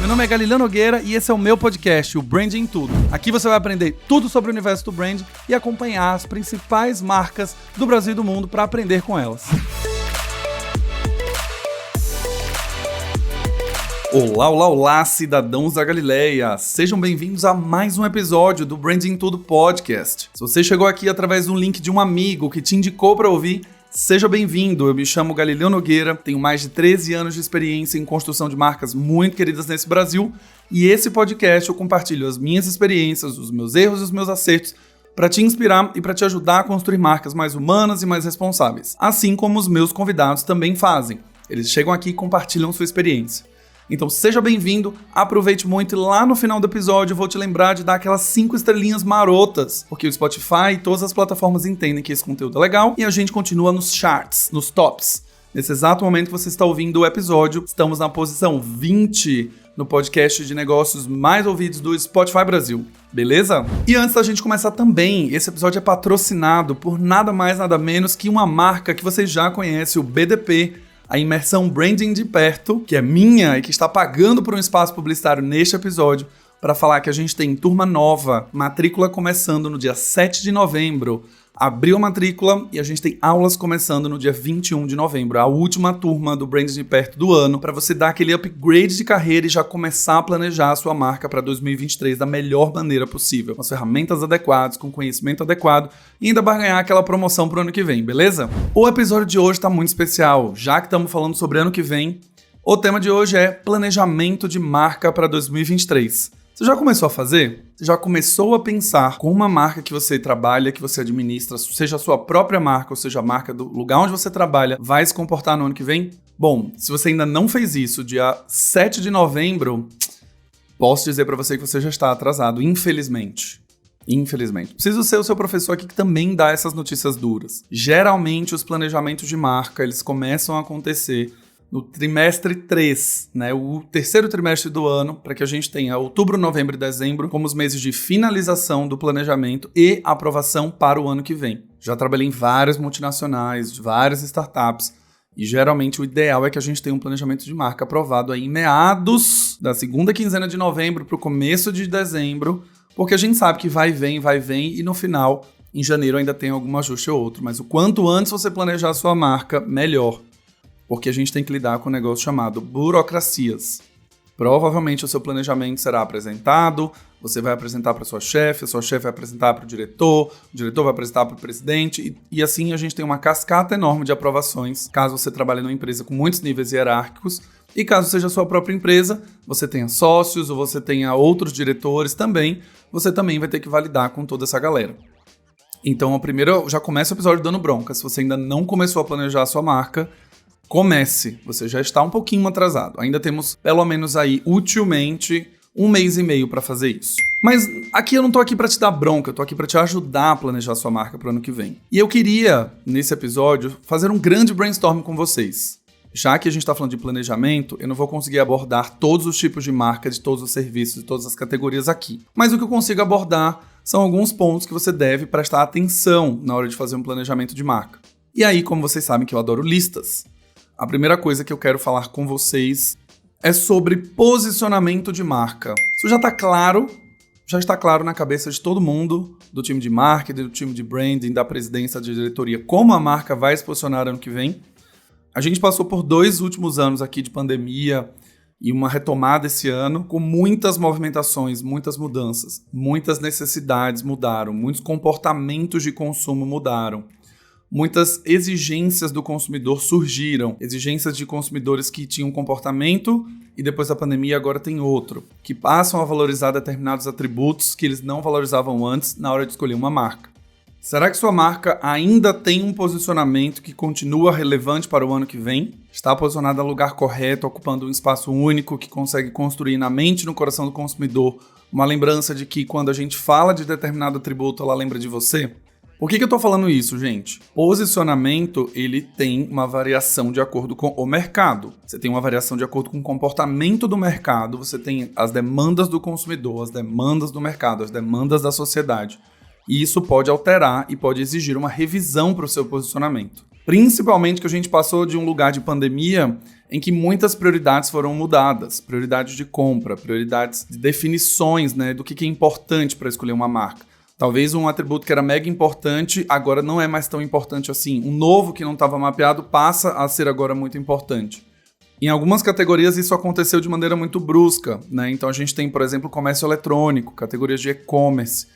Meu nome é Galileu Nogueira e esse é o meu podcast, o Branding em Tudo. Aqui você vai aprender tudo sobre o universo do brand e acompanhar as principais marcas do Brasil e do mundo para aprender com elas. Olá, olá, olá, cidadãos da Galileia! Sejam bem-vindos a mais um episódio do Branding em Tudo podcast. Se você chegou aqui através do link de um amigo que te indicou para ouvir, seja bem-vindo, eu me chamo Galileu Nogueira, tenho mais de 13 anos de experiência em construção de marcas muito queridas nesse Brasil e esse podcast eu compartilho as minhas experiências, os meus erros e os meus acertos para te inspirar e para te ajudar a construir marcas mais humanas e mais responsáveis, assim como os meus convidados também fazem. Eles chegam aqui e compartilham sua experiência. Então seja bem-vindo, aproveite muito e lá no final do episódio eu vou te lembrar de dar aquelas 5 estrelinhas marotas, porque o Spotify e todas as plataformas entendem que esse conteúdo é legal e a gente continua nos charts, nos tops. Nesse exato momento que você está ouvindo o episódio, estamos na posição 20 no podcast de negócios mais ouvidos do Spotify Brasil, beleza? E antes da gente começar também, esse episódio é patrocinado por nada mais nada menos que uma marca que você já conhece, o BDP, a imersão Branding de Perto, que é minha e que está pagando por um espaço publicitário neste episódio, para falar que a gente tem turma nova, matrícula começando no dia 7 de novembro. Abriu a matrícula e a gente tem aulas começando no dia 21 de novembro, a última turma do Branding de Perto do ano, para você dar aquele upgrade de carreira e já começar a planejar a sua marca para 2023 da melhor maneira possível, com as ferramentas adequadas, com conhecimento adequado e ainda vai ganhar aquela promoção pro ano que vem, beleza? O episódio de hoje está muito especial, já que estamos falando sobre ano que vem. O tema de hoje é planejamento de marca para 2023. Você já começou a fazer? Você já começou a pensar com uma marca que você trabalha, que você administra, seja a sua própria marca, ou seja a marca do lugar onde você trabalha, vai se comportar no ano que vem? Bom, se você ainda não fez isso, dia 7 de novembro, posso dizer para você que você já está atrasado, infelizmente. Infelizmente. Preciso ser o seu professor aqui que também dá essas notícias duras. Geralmente, os planejamentos de marca, eles começam a acontecer no trimestre 3, né, o terceiro trimestre do ano, para que a gente tenha outubro, novembro e dezembro como os meses de finalização do planejamento e aprovação para o ano que vem. Já trabalhei em várias multinacionais, várias startups, e geralmente o ideal é que a gente tenha um planejamento de marca aprovado aí em meados da segunda quinzena de novembro para o começo de dezembro, porque a gente sabe que vai e vem, e no final, em janeiro, ainda tem algum ajuste ou outro. Mas o quanto antes você planejar a sua marca, melhor. Porque a gente tem que lidar com um negócio chamado burocracias. Provavelmente o seu planejamento será apresentado, você vai apresentar para a sua chefe vai apresentar para o diretor vai apresentar para o presidente, e assim a gente tem uma cascata enorme de aprovações, caso você trabalhe numa empresa com muitos níveis hierárquicos, e caso seja a sua própria empresa, você tenha sócios ou você tenha outros diretores também, você também vai ter que validar com toda essa galera. Então, primeiro, já começa o episódio dando bronca. Se você ainda não começou a planejar a sua marca, comece, você já está um pouquinho atrasado. Ainda temos, pelo menos aí, utilmente, 1 mês e meio para fazer isso. Mas aqui eu não tô aqui para te dar bronca, eu tô aqui para te ajudar a planejar sua marca para o ano que vem. E eu queria, nesse episódio, fazer um grande brainstorm com vocês. Já que a gente está falando de planejamento, eu não vou conseguir abordar todos os tipos de marca, de todos os serviços, de todas as categorias aqui. Mas o que eu consigo abordar são alguns pontos que você deve prestar atenção na hora de fazer um planejamento de marca. E aí, como vocês sabem que eu adoro listas, a primeira coisa que eu quero falar com vocês é sobre posicionamento de marca. Isso já está claro na cabeça de todo mundo, do time de marketing, do time de branding, da presidência, da diretoria, como a marca vai se posicionar ano que vem. A gente passou por 2 últimos anos aqui de pandemia e uma retomada esse ano com muitas movimentações, muitas mudanças, muitas necessidades mudaram, muitos comportamentos de consumo mudaram. Muitas exigências do consumidor surgiram, exigências de consumidores que tinham um comportamento e depois da pandemia agora tem outro, que passam a valorizar determinados atributos que eles não valorizavam antes na hora de escolher uma marca. Será que sua marca ainda tem um posicionamento que continua relevante para o ano que vem? Está posicionada no lugar correto, ocupando um espaço único que consegue construir na mente e no coração do consumidor uma lembrança de que quando a gente fala de determinado atributo, ela lembra de você? Por que eu tô falando isso, gente? Posicionamento, ele tem uma variação de acordo com o mercado. Você tem uma variação de acordo com o comportamento do mercado, você tem as demandas do consumidor, as demandas do mercado, as demandas da sociedade. E isso pode alterar e pode exigir uma revisão para o seu posicionamento. Principalmente que a gente passou de um lugar de pandemia em que muitas prioridades foram mudadas, prioridades de compra, prioridades de definições, né, do que é importante para escolher uma marca. Talvez um atributo que era mega importante, agora não é mais tão importante assim. Um novo que não estava mapeado passa a ser agora muito importante. Em algumas categorias isso aconteceu de maneira muito brusca, né? Então a gente tem, por exemplo, comércio eletrônico, categorias de e-commerce.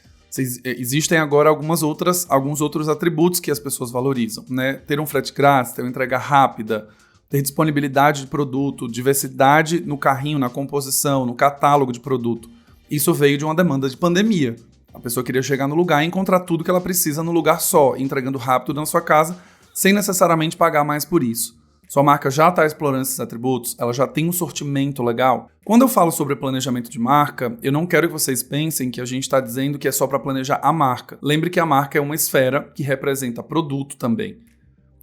Existem agora alguns outros atributos que as pessoas valorizam, né? Ter um frete grátis, ter uma entrega rápida, ter disponibilidade de produto, diversidade no carrinho, na composição, no catálogo de produto. Isso veio de uma demanda de pandemia. A pessoa queria chegar no lugar e encontrar tudo que ela precisa no lugar só, entregando rápido na sua casa, sem necessariamente pagar mais por isso. Sua marca já está explorando esses atributos, ela já tem um sortimento legal. Quando eu falo sobre planejamento de marca, eu não quero que vocês pensem que a gente está dizendo que é só para planejar a marca. Lembre que a marca é uma esfera que representa produto também.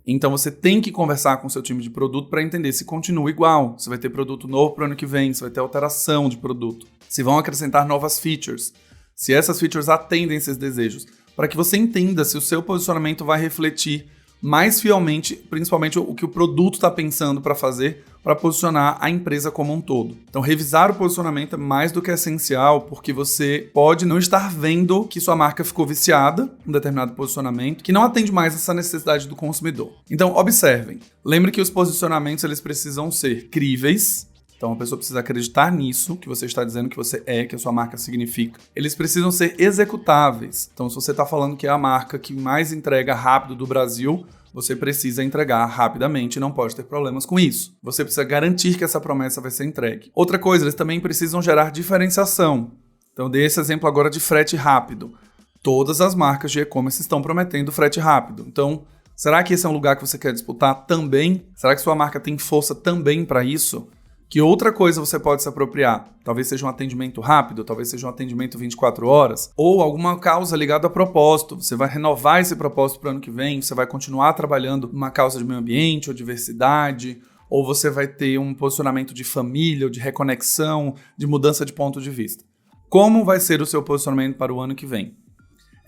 Então você tem que conversar com o seu time de produto para entender se continua igual, se vai ter produto novo para o ano que vem, se vai ter alteração de produto, se vão acrescentar novas features, se essas features atendem esses desejos, para que você entenda se o seu posicionamento vai refletir mais fielmente, principalmente o que o produto está pensando para fazer, para posicionar a empresa como um todo. Então, revisar o posicionamento é mais do que essencial, porque você pode não estar vendo que sua marca ficou viciada em um determinado posicionamento, que não atende mais essa necessidade do consumidor. Então, observem. Lembre que os posicionamentos eles precisam ser críveis. Então, a pessoa precisa acreditar nisso, que você está dizendo que você é, que a sua marca significa. Eles precisam ser executáveis. Então, se você está falando que é a marca que mais entrega rápido do Brasil, você precisa entregar rapidamente e não pode ter problemas com isso. Você precisa garantir que essa promessa vai ser entregue. Outra coisa, eles também precisam gerar diferenciação. Então, dei esse exemplo agora de frete rápido. Todas as marcas de e-commerce estão prometendo frete rápido. Então, será que esse é um lugar que você quer disputar também? Será que sua marca tem força também para isso? Que outra coisa você pode se apropriar? Talvez seja um atendimento rápido, talvez seja um atendimento 24 horas, ou alguma causa ligada a propósito. Você vai renovar esse propósito para o ano que vem, você vai continuar trabalhando numa causa de meio ambiente ou diversidade, ou você vai ter um posicionamento de família, ou de reconexão, de mudança de ponto de vista. Como vai ser o seu posicionamento para o ano que vem?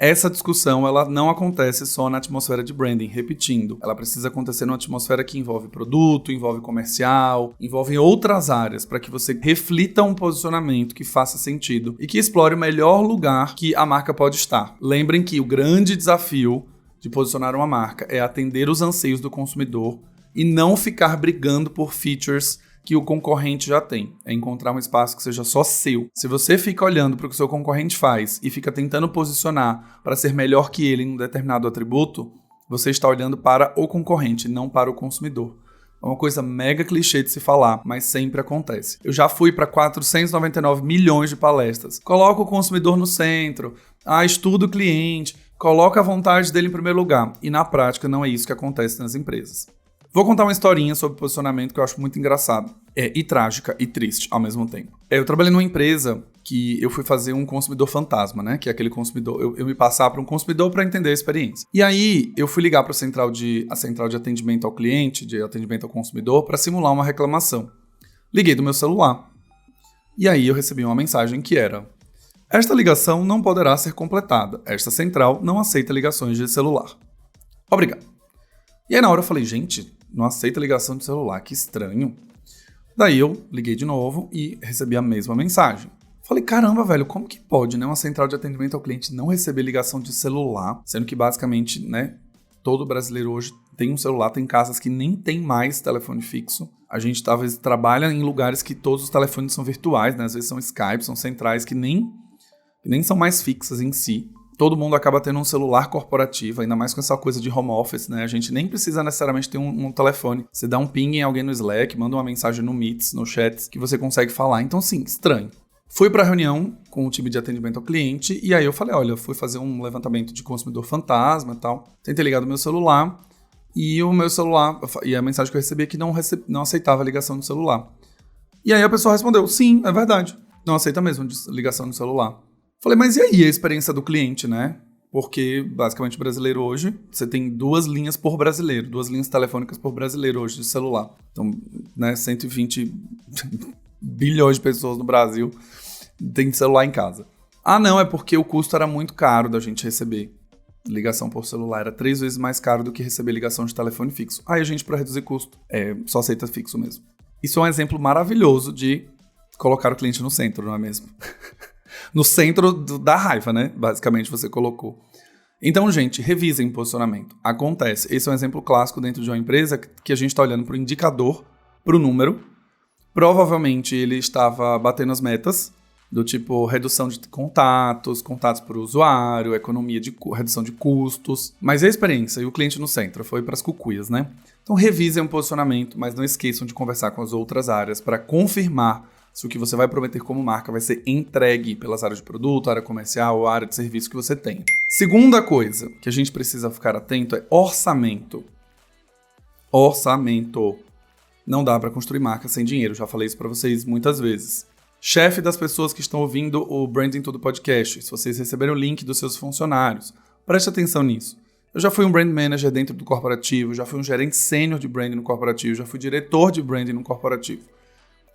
Essa discussão ela não acontece só na atmosfera de branding, repetindo. Ela precisa acontecer numa atmosfera que envolve produto, envolve comercial, envolve outras áreas, para que você reflita um posicionamento que faça sentido e que explore o melhor lugar que a marca pode estar. Lembrem que o grande desafio de posicionar uma marca é atender os anseios do consumidor e não ficar brigando por features que o concorrente já tem. É encontrar um espaço que seja só seu. Se você fica olhando para o que o seu concorrente faz e fica tentando posicionar para ser melhor que ele em um determinado atributo, você está olhando para o concorrente, não para o consumidor. É uma coisa mega clichê de se falar, mas sempre acontece. Eu já fui para 499 milhões de palestras. Coloca o consumidor no centro, estuda o cliente, coloca a vontade dele em primeiro lugar. E na prática não é isso que acontece nas empresas. Vou contar uma historinha sobre posicionamento que eu acho muito engraçado. E trágica e triste ao mesmo tempo. Eu trabalhei numa empresa que eu fui fazer um consumidor fantasma, né? Que é aquele consumidor, eu me passar para um consumidor para entender a experiência. E aí, eu fui ligar para a central de atendimento ao cliente, de atendimento ao consumidor, para simular uma reclamação. Liguei do meu celular. E aí, eu recebi uma mensagem que era: esta ligação não poderá ser completada. Esta central não aceita ligações de celular. Obrigado. E aí, na hora, eu falei, gente, não aceita ligação de celular, que estranho. Daí eu liguei de novo e recebi a mesma mensagem. Falei, caramba, velho, como que pode, né, uma central de atendimento ao cliente não receber ligação de celular, sendo que basicamente, né, todo brasileiro hoje tem um celular, tem casas que nem tem mais telefone fixo. A gente talvez trabalha em lugares que todos os telefones são virtuais, né, às vezes são Skype, são centrais que nem são mais fixas em si. Todo mundo acaba tendo um celular corporativo, ainda mais com essa coisa de home office, né? A gente nem precisa necessariamente ter um telefone. Você dá um ping em alguém no Slack, manda uma mensagem no Meets, no Chats, que você consegue falar. Então, sim, estranho. Fui para a reunião com o time de atendimento ao cliente e aí eu falei, olha, eu fui fazer um levantamento de consumidor fantasma e tal. Tentei ligar do meu celular e a mensagem que eu recebi é que não aceitava a ligação do celular. E aí a pessoa respondeu, sim, é verdade. Não aceita mesmo ligação no celular. Falei, mas e aí a experiência do cliente, né? Porque, basicamente, o brasileiro hoje, você tem 2 linhas por brasileiro, 2 linhas telefônicas por brasileiro hoje de celular. Então, né, 120 bilhões de pessoas no Brasil têm celular em casa. Ah, não, é porque o custo era muito caro da gente receber. Ligação por celular era 3 vezes mais caro do que receber ligação de telefone fixo. Aí a gente, para reduzir custo, só aceita fixo mesmo. Isso é um exemplo maravilhoso de colocar o cliente no centro, não é mesmo? No centro da raiva, né? Basicamente você colocou. Então, gente, revisem o posicionamento. Acontece. Esse é um exemplo clássico dentro de uma empresa que a gente está olhando para o indicador, para o número. Provavelmente ele estava batendo as metas, do tipo redução de contatos para o usuário, redução de custos. Mas a experiência e o cliente no centro foi para as cucuias, né? Então, revisem o posicionamento, mas não esqueçam de conversar com as outras áreas para confirmar se o que você vai prometer como marca vai ser entregue pelas áreas de produto, área comercial ou área de serviço que você tem. Segunda coisa que a gente precisa ficar atento é orçamento. Orçamento. Não dá para construir marca sem dinheiro, já falei isso para vocês muitas vezes. Chefe das pessoas que estão ouvindo o Branding Tudo Podcast, se vocês receberam o link dos seus funcionários, preste atenção nisso. Eu já fui um brand manager dentro do corporativo, já fui um gerente sênior de branding no corporativo, já fui diretor de branding no corporativo.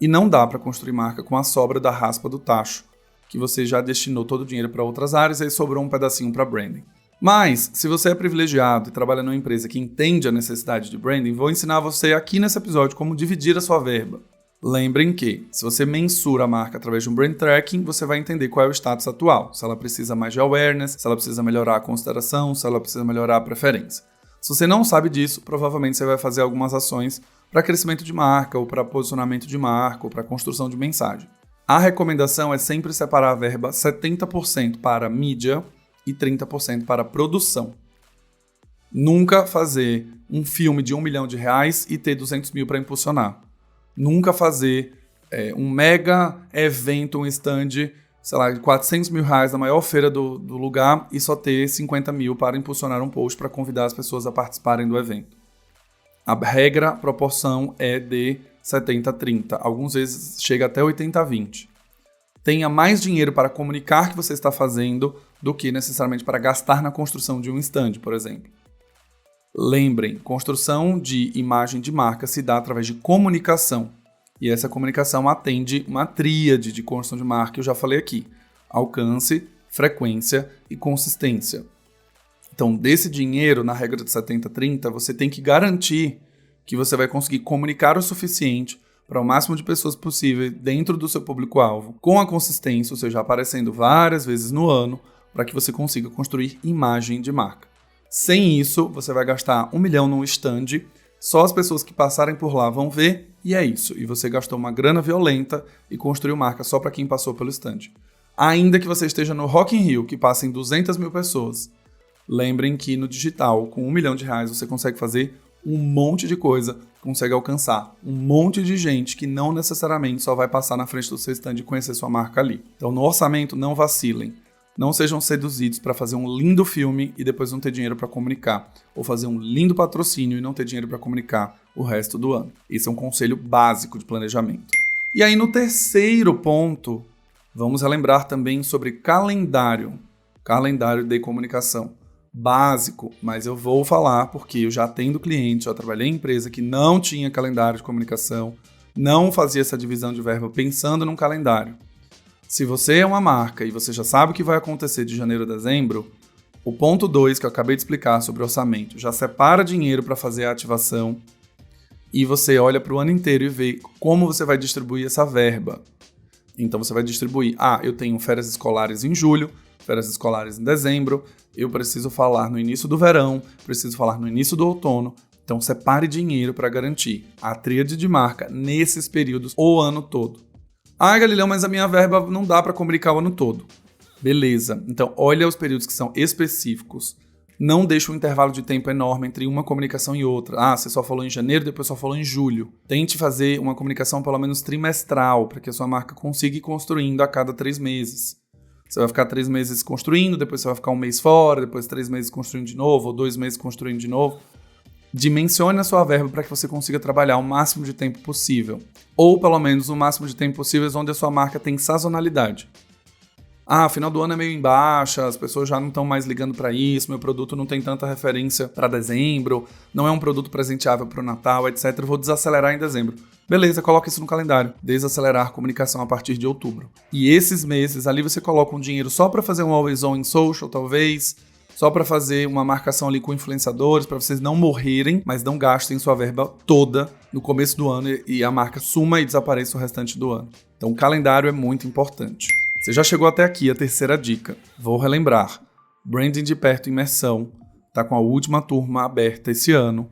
E não dá para construir marca com a sobra da raspa do tacho, que você já destinou todo o dinheiro para outras áreas e aí sobrou um pedacinho para branding. Mas, se você é privilegiado e trabalha numa empresa que entende a necessidade de branding, vou ensinar você aqui nesse episódio como dividir a sua verba. Lembrem que, se você mensura a marca através de um brand tracking, você vai entender qual é o status atual, se ela precisa mais de awareness, se ela precisa melhorar a consideração, se ela precisa melhorar a preferência. Se você não sabe disso, provavelmente você vai fazer algumas ações para crescimento de marca, ou para posicionamento de marca, ou para construção de mensagem. A recomendação é sempre separar a verba 70% para mídia e 30% para produção. Nunca fazer um filme de R$1 milhão e ter 200 mil para impulsionar. Nunca fazer um mega evento, um stand, sei lá, de R$400 mil na maior feira do lugar e só ter 50 mil para impulsionar um post para convidar as pessoas a participarem do evento. A regra, a proporção é de 70-30. Algumas vezes chega até 80-20. Tenha mais dinheiro para comunicar que você está fazendo do que necessariamente para gastar na construção de um stand, por exemplo. Lembrem, construção de imagem de marca se dá através de comunicação. E essa comunicação atende uma tríade de construção de marca que eu já falei aqui. Alcance, frequência e consistência. Então, desse dinheiro, na regra de 70-30, você tem que garantir que você vai conseguir comunicar o suficiente para o máximo de pessoas possível dentro do seu público-alvo, com a consistência, ou seja, aparecendo várias vezes no ano, para que você consiga construir imagem de marca. Sem isso, você vai gastar R$1 milhão num stand, só as pessoas que passarem por lá vão ver, e é isso. E você gastou uma grana violenta e construiu marca só para quem passou pelo stand. Ainda que você esteja no Rock in Rio, que passem 200 mil pessoas, lembrem que no digital, com R$1 milhão, você consegue fazer um monte de coisa, consegue alcançar um monte de gente que não necessariamente só vai passar na frente do seu stand e conhecer sua marca ali. Então, no orçamento, não vacilem. Não sejam seduzidos para fazer um lindo filme e depois não ter dinheiro para comunicar. Ou fazer um lindo patrocínio e não ter dinheiro para comunicar o resto do ano. Esse é um conselho básico de planejamento. E aí, no terceiro ponto, vamos relembrar também sobre calendário. Calendário de comunicação. Básico, mas eu vou falar porque eu já atendo cliente, já trabalhei em empresa que não tinha calendário de comunicação, não fazia essa divisão de verba pensando num calendário. Se você é uma marca e você já sabe o que vai acontecer de janeiro a dezembro, o ponto 2 que eu acabei de explicar sobre orçamento, já separa dinheiro para fazer a ativação e você olha para o ano inteiro e vê como você vai distribuir essa verba. Então você vai distribuir, eu tenho férias escolares em julho, férias escolares em dezembro, eu preciso falar no início do verão, preciso falar no início do outono. Então separe dinheiro para garantir a tríade de marca nesses períodos o ano todo. Galileu, mas a minha verba não dá para comunicar o ano todo. Beleza, então olha os períodos que são específicos. Não deixe um intervalo de tempo enorme entre uma comunicação e outra. Você só falou em janeiro, depois só falou em julho. Tente fazer uma comunicação pelo menos trimestral, para que a sua marca consiga ir construindo a cada 3 meses. Você vai ficar 3 meses construindo, depois você vai ficar 1 mês fora, depois 3 meses construindo de novo, ou 2 meses construindo de novo. Dimensione a sua verba para que você consiga trabalhar o máximo de tempo possível. Ou, pelo menos, o máximo de tempo possível onde a sua marca tem sazonalidade. Final do ano é meio em baixa, as pessoas já não estão mais ligando para isso, meu produto não tem tanta referência para dezembro, não é um produto presenteável para o Natal, etc. Eu vou desacelerar em dezembro. Beleza, coloca isso no calendário. Desacelerar a comunicação a partir de outubro. E esses meses, ali você coloca um dinheiro só para fazer um always on em social, talvez, só para fazer uma marcação ali com influenciadores, para vocês não morrerem, mas não gastem sua verba toda no começo do ano e a marca suma e desapareça o restante do ano. Então o calendário é muito importante. Você já chegou até aqui, a terceira dica. Vou relembrar. Branding de Perto Imersão está com a última turma aberta esse ano,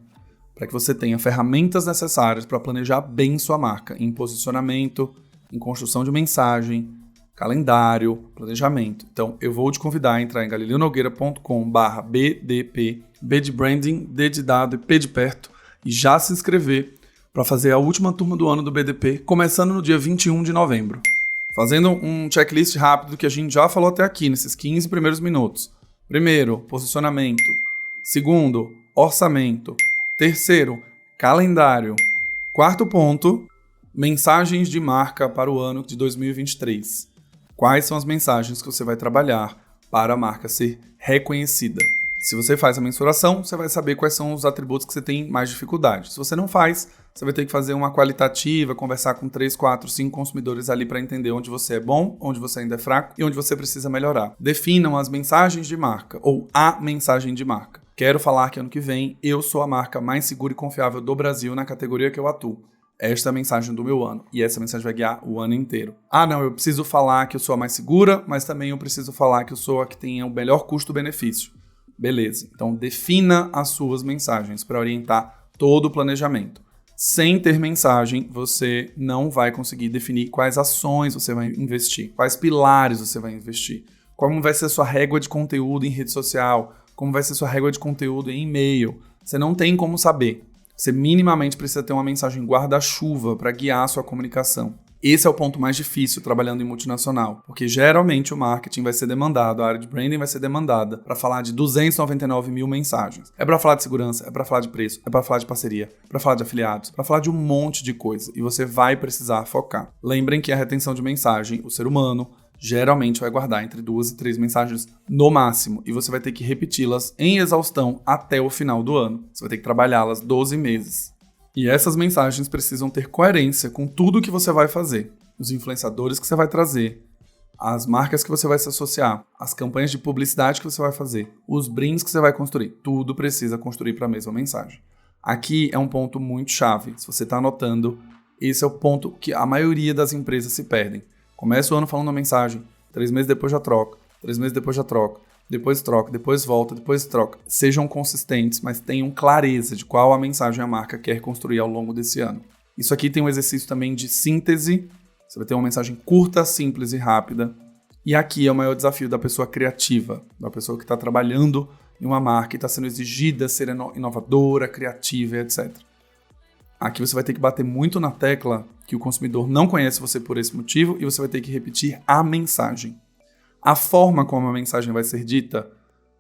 para que você tenha ferramentas necessárias para planejar bem sua marca em posicionamento, em construção de mensagem, calendário, planejamento. Então, eu vou te convidar a entrar em galileonogueira.com/bdp, B de branding, D de dado e P de perto, e já se inscrever para fazer a última turma do ano do BDP, começando no dia 21 de novembro. Fazendo um checklist rápido do que a gente já falou até aqui, nesses 15 primeiros minutos. Primeiro, posicionamento. Segundo, orçamento. Terceiro, calendário. Quarto ponto, mensagens de marca para o ano de 2023. Quais são as mensagens que você vai trabalhar para a marca ser reconhecida? Se você faz a mensuração, você vai saber quais são os atributos que você tem mais dificuldade. Se você não faz, você vai ter que fazer uma qualitativa, conversar com 3, 4, 5 consumidores ali para entender onde você é bom, onde você ainda é fraco e onde você precisa melhorar. Definam as mensagens de marca ou a mensagem de marca. Quero falar que ano que vem eu sou a marca mais segura e confiável do Brasil na categoria que eu atuo. Esta é a mensagem do meu ano. E essa mensagem vai guiar o ano inteiro. Ah, não, eu preciso falar que eu sou a mais segura, mas também eu preciso falar que eu sou a que tem o melhor custo-benefício. Beleza. Então, defina as suas mensagens para orientar todo o planejamento. Sem ter mensagem, você não vai conseguir definir quais ações você vai investir, quais pilares você vai investir, como vai ser a sua régua de conteúdo em rede social, como vai ser a sua régua de conteúdo em e-mail. Você não tem como saber. Você minimamente precisa ter uma mensagem guarda-chuva para guiar a sua comunicação. Esse é o ponto mais difícil trabalhando em multinacional, porque geralmente o marketing vai ser demandado, a área de branding vai ser demandada para falar de 299 mil mensagens. É para falar de segurança, é para falar de preço, é para falar de parceria, é para falar de afiliados, para falar de um monte de coisa, e você vai precisar focar. Lembrem que a retenção de mensagem, o ser humano, geralmente vai guardar entre 2 e 3 mensagens no máximo, e você vai ter que repeti-las em exaustão até o final do ano. Você vai ter que trabalhá-las 12 meses. E essas mensagens precisam ter coerência com tudo que você vai fazer. Os influenciadores que você vai trazer, as marcas que você vai se associar, as campanhas de publicidade que você vai fazer, os brindes que você vai construir. Tudo precisa construir para a mesma mensagem. Aqui é um ponto muito chave. Se você está anotando, esse é o ponto que a maioria das empresas se perdem. Começa o ano falando uma mensagem, 3 meses depois já troca, 3 meses depois já troca, depois troca, depois volta, depois troca. Sejam consistentes, mas tenham clareza de qual a mensagem a marca quer construir ao longo desse ano. Isso aqui tem um exercício também de síntese. Você vai ter uma mensagem curta, simples e rápida. E aqui é o maior desafio da pessoa criativa, da pessoa que está trabalhando em uma marca e está sendo exigida ser inovadora, criativa, etc. Aqui você vai ter que bater muito na tecla que o consumidor não conhece você por esse motivo e você vai ter que repetir a mensagem. A forma como a mensagem vai ser dita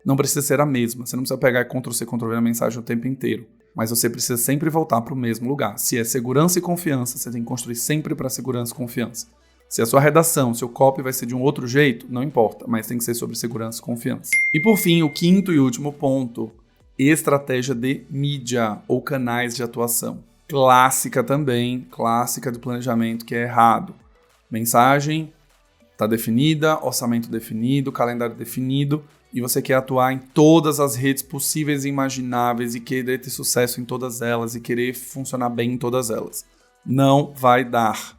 não precisa ser a mesma. Você não precisa pegar Ctrl+C, Ctrl+V na mensagem o tempo inteiro. Mas você precisa sempre voltar para o mesmo lugar. Se é segurança e confiança, você tem que construir sempre para segurança e confiança. Se a sua redação, seu copy vai ser de um outro jeito, não importa, mas tem que ser sobre segurança e confiança. E por fim, o quinto e último ponto, estratégia de mídia ou canais de atuação. Clássica também, clássica do planejamento que é errado. Mensagem está definida, orçamento definido, calendário definido, e você quer atuar em todas as redes possíveis e imagináveis e querer ter sucesso em todas elas e querer funcionar bem em todas elas. Não vai dar.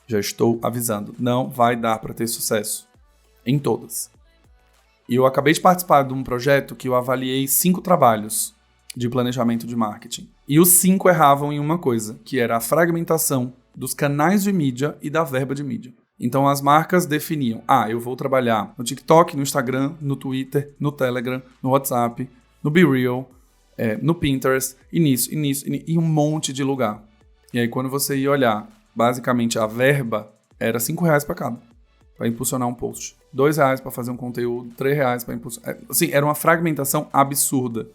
Já estou avisando, não vai dar para ter sucesso em todas. E eu acabei de participar de um projeto que eu avaliei 5 trabalhos de planejamento de marketing. E os 5 erravam em uma coisa, que era a fragmentação dos canais de mídia e da verba de mídia. Então as marcas definiam, eu vou trabalhar no TikTok, no Instagram, no Twitter, no Telegram, no WhatsApp, no BeReal, no Pinterest, e um monte de lugar. E aí quando você ia olhar, basicamente a verba era R$5 para cada, para impulsionar um post. R$2 para fazer um conteúdo, R$3 para impulsionar. Assim, era uma fragmentação absurda.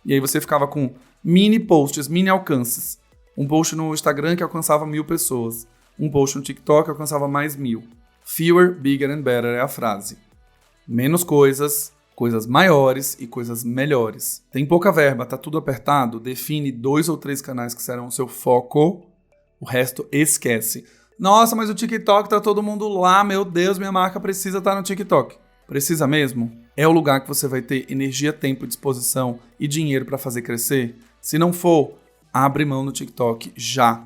E aí você ficava com mini posts, mini alcances. Um post no Instagram que alcançava 1.000 pessoas. Um post no TikTok alcançava mais 1.000. Fewer, bigger and better é a frase. Menos coisas, coisas maiores e coisas melhores. Tem pouca verba, tá tudo apertado? Define 2 ou 3 canais que serão o seu foco. O resto esquece. Nossa, mas o TikTok tá todo mundo lá. Meu Deus, minha marca precisa estar no TikTok. Precisa mesmo? É o lugar que você vai ter energia, tempo, disposição e dinheiro para fazer crescer? Se não for, abre mão no TikTok já.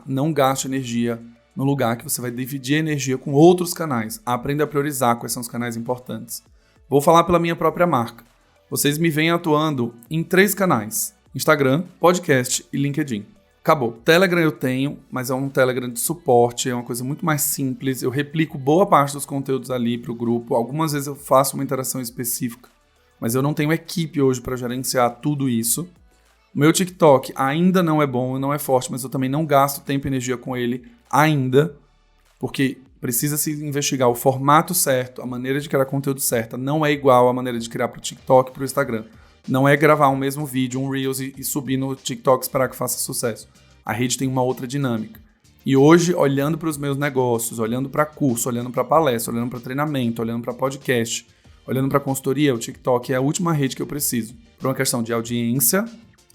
Não gaste energia no lugar que você vai dividir energia com outros canais. Aprenda a priorizar quais são os canais importantes. Vou falar pela minha própria marca. Vocês me veem atuando em 3 canais: Instagram, podcast e LinkedIn. Acabou. Telegram eu tenho, mas é um Telegram de suporte, é uma coisa muito mais simples. Eu replico boa parte dos conteúdos ali para o grupo. Algumas vezes eu faço uma interação específica, mas eu não tenho equipe hoje para gerenciar tudo isso. O meu TikTok ainda não é bom, não é forte, mas eu também não gasto tempo e energia com ele ainda, porque precisa se investigar o formato certo, a maneira de criar conteúdo certa. Não é igual a maneira de criar para o TikTok e para o Instagram. Não é gravar um mesmo vídeo, um Reels e subir no TikTok e esperar que faça sucesso. A rede tem uma outra dinâmica. E hoje, olhando para os meus negócios, olhando para curso, olhando para palestra, olhando para treinamento, olhando para podcast, olhando para consultoria, o TikTok é a última rede que eu preciso. Por uma questão de audiência,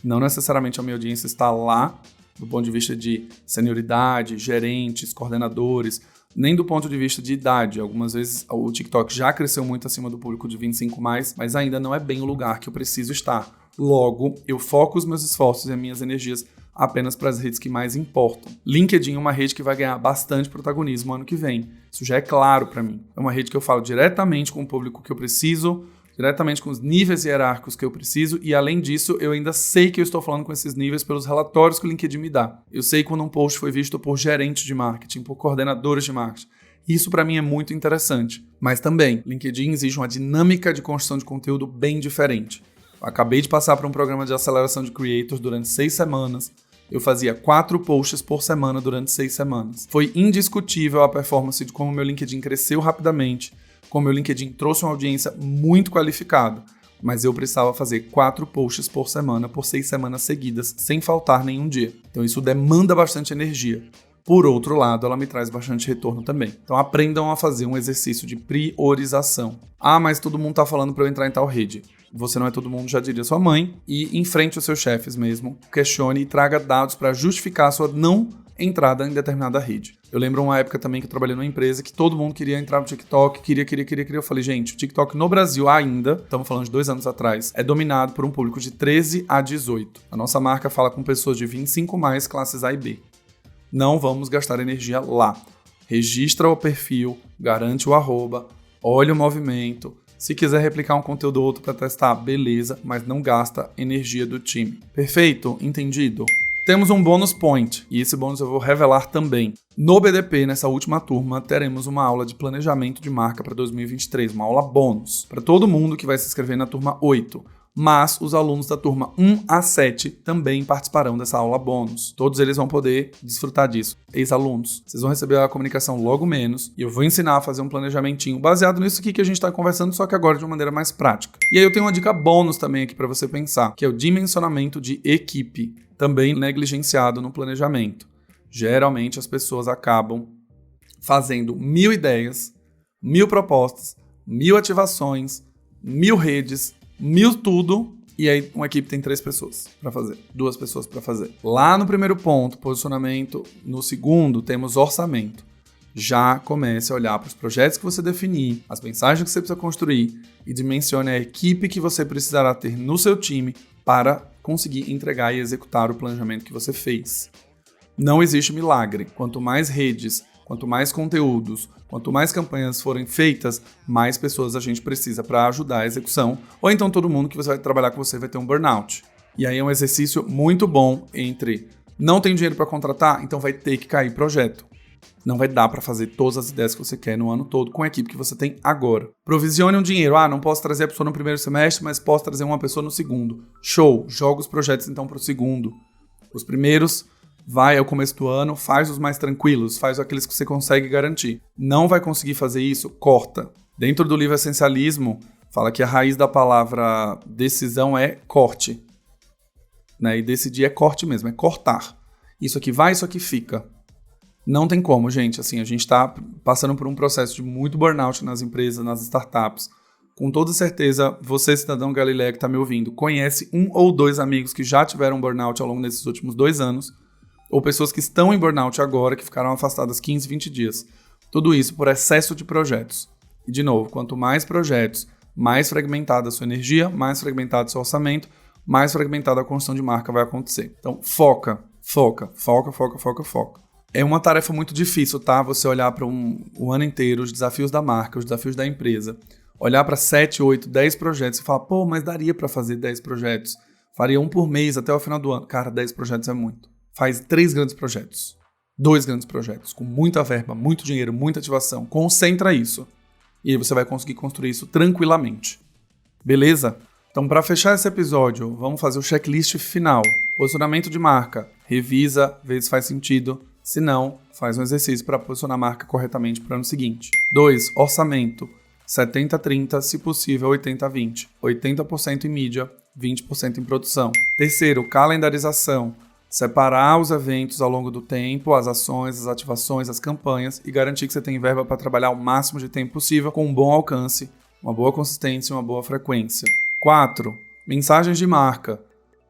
não necessariamente a minha audiência está lá, do ponto de vista de senioridade, gerentes, coordenadores, nem do ponto de vista de idade. Algumas vezes o TikTok já cresceu muito acima do público de 25+, mas ainda não é bem o lugar que eu preciso estar. Logo, eu foco os meus esforços e as minhas energias apenas para as redes que mais importam. LinkedIn é uma rede que vai ganhar bastante protagonismo ano que vem. Isso já é claro para mim. É uma rede que eu falo diretamente com o público que eu preciso, diretamente com os níveis hierárquicos que eu preciso, e além disso, eu ainda sei que eu estou falando com esses níveis pelos relatórios que o LinkedIn me dá. Eu sei quando um post foi visto por gerentes de marketing, por coordenadores de marketing. Isso para mim é muito interessante. Mas também, LinkedIn exige uma dinâmica de construção de conteúdo bem diferente. Eu acabei de passar por um programa de aceleração de creators durante 6 semanas. Eu fazia 4 posts por semana durante 6 semanas. Foi indiscutível a performance de como meu LinkedIn cresceu rapidamente, como meu LinkedIn trouxe uma audiência muito qualificada, mas eu precisava fazer 4 posts por semana por 6 semanas seguidas, sem faltar nenhum dia. Então isso demanda bastante energia. Por outro lado, ela me traz bastante retorno também. Então aprendam a fazer um exercício de priorização. Ah, mas todo mundo está falando para eu entrar em tal rede. Você não é todo mundo, já diria sua mãe, e enfrente os seus chefes mesmo, questione e traga dados para justificar a sua não entrada em determinada rede. Eu lembro uma época também que eu trabalhei numa empresa que todo mundo queria entrar no TikTok, queria. Eu falei, gente, o TikTok no Brasil ainda, estamos falando de 2 anos atrás, é dominado por um público de 13 a 18. A nossa marca fala com pessoas de 25+, classes A e B. Não vamos gastar energia lá. Registra o perfil, garante o arroba, olha o movimento. Se quiser replicar um conteúdo ou outro para testar, beleza, mas não gasta energia do time. Perfeito? Entendido? Temos um bônus point, e esse bônus eu vou revelar também. No BDP, nessa última turma, teremos uma aula de planejamento de marca para 2023, uma aula bônus, para todo mundo que vai se inscrever na turma 8. Mas os alunos da turma 1 a 7 também participarão dessa aula bônus. Todos eles vão poder desfrutar disso. Ex-alunos, vocês vão receber a comunicação logo menos, e eu vou ensinar a fazer um planejamentinho baseado nisso aqui que a gente está conversando, só que agora de uma maneira mais prática. E aí eu tenho uma dica bônus também aqui para você pensar, que é o dimensionamento de equipe, também negligenciado no planejamento. Geralmente as pessoas acabam fazendo 1000 ideias, 1000 propostas, 1000 ativações, 1000 redes, 1000 tudo, e aí uma equipe tem 3 pessoas para fazer, 2 pessoas para fazer. Lá no primeiro ponto, posicionamento. No segundo, temos orçamento. Já comece a olhar para os projetos que você definir, as mensagens que você precisa construir e dimensione a equipe que você precisará ter no seu time para conseguir entregar e executar o planejamento que você fez. Não existe milagre. Quanto mais redes, quanto mais conteúdos, quanto mais campanhas forem feitas, mais pessoas a gente precisa para ajudar a execução. Ou então todo mundo que você vai trabalhar com você vai ter um burnout. E aí é um exercício muito bom entre não tem dinheiro para contratar, então vai ter que cair projeto. Não vai dar para fazer todas as ideias que você quer no ano todo com a equipe que você tem agora. Provisione um dinheiro. Não posso trazer a pessoa no primeiro semestre, mas posso trazer uma pessoa no segundo. Show! Joga os projetos então para o segundo. Os primeiros, vai ao começo do ano, faz os mais tranquilos, faz aqueles que você consegue garantir. Não vai conseguir fazer isso? Corta. Dentro do livro Essencialismo, fala que a raiz da palavra decisão é corte. Né? E decidir é corte mesmo, é cortar. Isso aqui vai, isso aqui fica. Não tem como, gente. Assim, a gente está passando por um processo de muito burnout nas empresas, nas startups. Com toda certeza, você, cidadão Galileia que está me ouvindo, conhece 1 ou 2 amigos que já tiveram burnout ao longo desses últimos 2 anos, ou pessoas que estão em burnout agora, que ficaram afastadas 15, 20 dias. Tudo isso por excesso de projetos. E, de novo, quanto mais projetos, mais fragmentada a sua energia, mais fragmentado o seu orçamento, mais fragmentada a construção de marca vai acontecer. Então, foca. É uma tarefa muito difícil, tá? Você olhar para o ano inteiro, os desafios da marca, os desafios da empresa, olhar para 7, 8, 10 projetos e falar, pô, mas daria para fazer 10 projetos. Faria um por mês até o final do ano. Cara, 10 projetos é muito. Faz 3 grandes projetos. 2 grandes projetos, com muita verba, muito dinheiro, muita ativação. Concentra isso. E aí você vai conseguir construir isso tranquilamente. Beleza? Então, para fechar esse episódio, vamos fazer o checklist final. Posicionamento de marca. Revisa, vê se faz sentido. Se não, faz um exercício para posicionar a marca corretamente para o ano seguinte. 2. Orçamento. 70-30, se possível 80-20. 80% em mídia, 20% em produção. 3. Calendarização. Separar os eventos ao longo do tempo, as ações, as ativações, as campanhas e garantir que você tem verba para trabalhar o máximo de tempo possível com um bom alcance, uma boa consistência e uma boa frequência. 4. Mensagens de marca.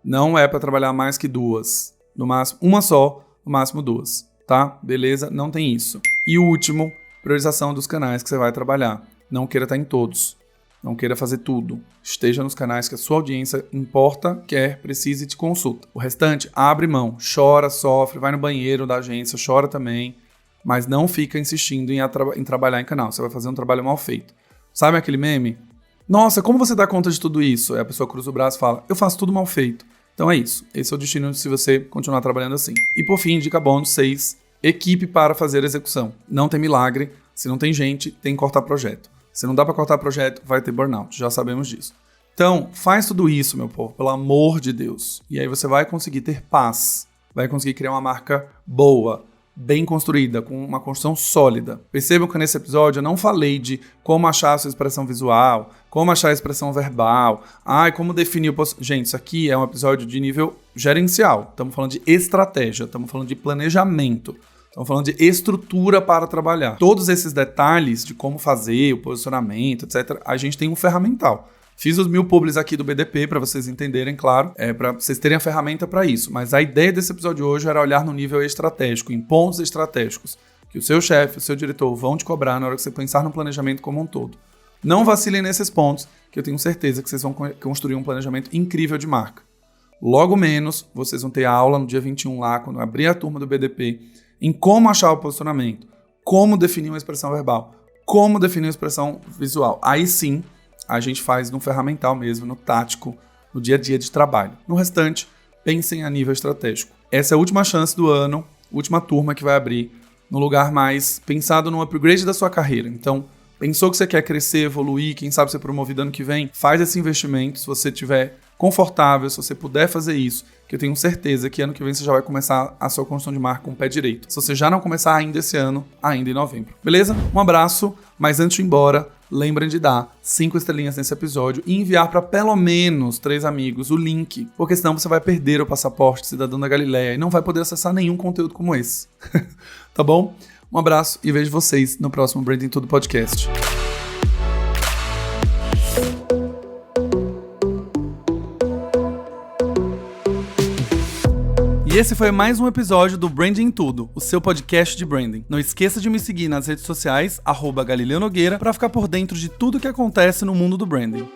Não é para trabalhar mais que 2. No máximo, uma só, no máximo 2. Tá? Beleza? Não tem isso. E o último, priorização dos canais que você vai trabalhar. Não queira estar em todos. Não queira fazer tudo. Esteja nos canais que a sua audiência importa, quer, precisa e te consulta. O restante, abre mão. Chora, sofre, vai no banheiro da agência, chora também. Mas não fica insistindo em trabalhar em canal. Você vai fazer um trabalho mal feito. Sabe aquele meme? Nossa, como você dá conta de tudo isso? Aí a pessoa cruza o braço e fala, eu faço tudo mal feito. Então é isso. Esse é o destino se você continuar trabalhando assim. E por fim, dica bônus 6, equipe para fazer a execução. Não tem milagre. Se não tem gente, tem que cortar projeto. Se não dá para cortar projeto, vai ter burnout. Já sabemos disso. Então, faz tudo isso, meu povo, pelo amor de Deus. E aí você vai conseguir ter paz. Vai conseguir criar uma marca boa, bem construída, com uma construção sólida. Percebam que nesse episódio eu não falei de como achar a sua expressão visual, como achar a expressão verbal, como definir o... Gente, isso aqui é um episódio de nível gerencial. Estamos falando de estratégia, estamos falando de planejamento. Estamos falando de estrutura para trabalhar. Todos esses detalhes de como fazer, o posicionamento, etc., a gente tem um ferramental. Fiz os 1000 publis aqui do BDP para vocês entenderem, claro, para vocês terem a ferramenta para isso. Mas a ideia desse episódio de hoje era olhar no nível estratégico, em pontos estratégicos, que o seu chefe, o seu diretor vão te cobrar na hora que você pensar no planejamento como um todo. Não vacilem nesses pontos, que eu tenho certeza que vocês vão construir um planejamento incrível de marca. Logo menos, vocês vão ter a aula no dia 21 lá, quando eu abrir a turma do BDP, em como achar o posicionamento, como definir uma expressão verbal, como definir uma expressão visual. Aí sim, a gente faz no ferramental mesmo, no tático, no dia a dia de trabalho. No restante, pensem a nível estratégico. Essa é a última chance do ano, última turma que vai abrir, no lugar mais pensado no upgrade da sua carreira. Então, pensou que você quer crescer, evoluir, quem sabe ser promovido ano que vem, faz esse investimento, se você estiver confortável, se você puder fazer isso, que eu tenho certeza que ano que vem você já vai começar a sua construção de marca com o pé direito. Se você já não começar ainda esse ano, ainda em novembro. Beleza? Um abraço, mas antes de ir embora, lembrem de dar 5 estrelinhas nesse episódio e enviar para pelo menos 3 amigos o link, porque senão você vai perder o passaporte cidadão da Galileia e não vai poder acessar nenhum conteúdo como esse. Tá bom? Um abraço e vejo vocês no próximo Branding Tudo Podcast. E esse foi mais um episódio do Branding Tudo, o seu podcast de branding. Não esqueça de me seguir nas redes sociais, @Galileu Nogueira, para ficar por dentro de tudo que acontece no mundo do branding.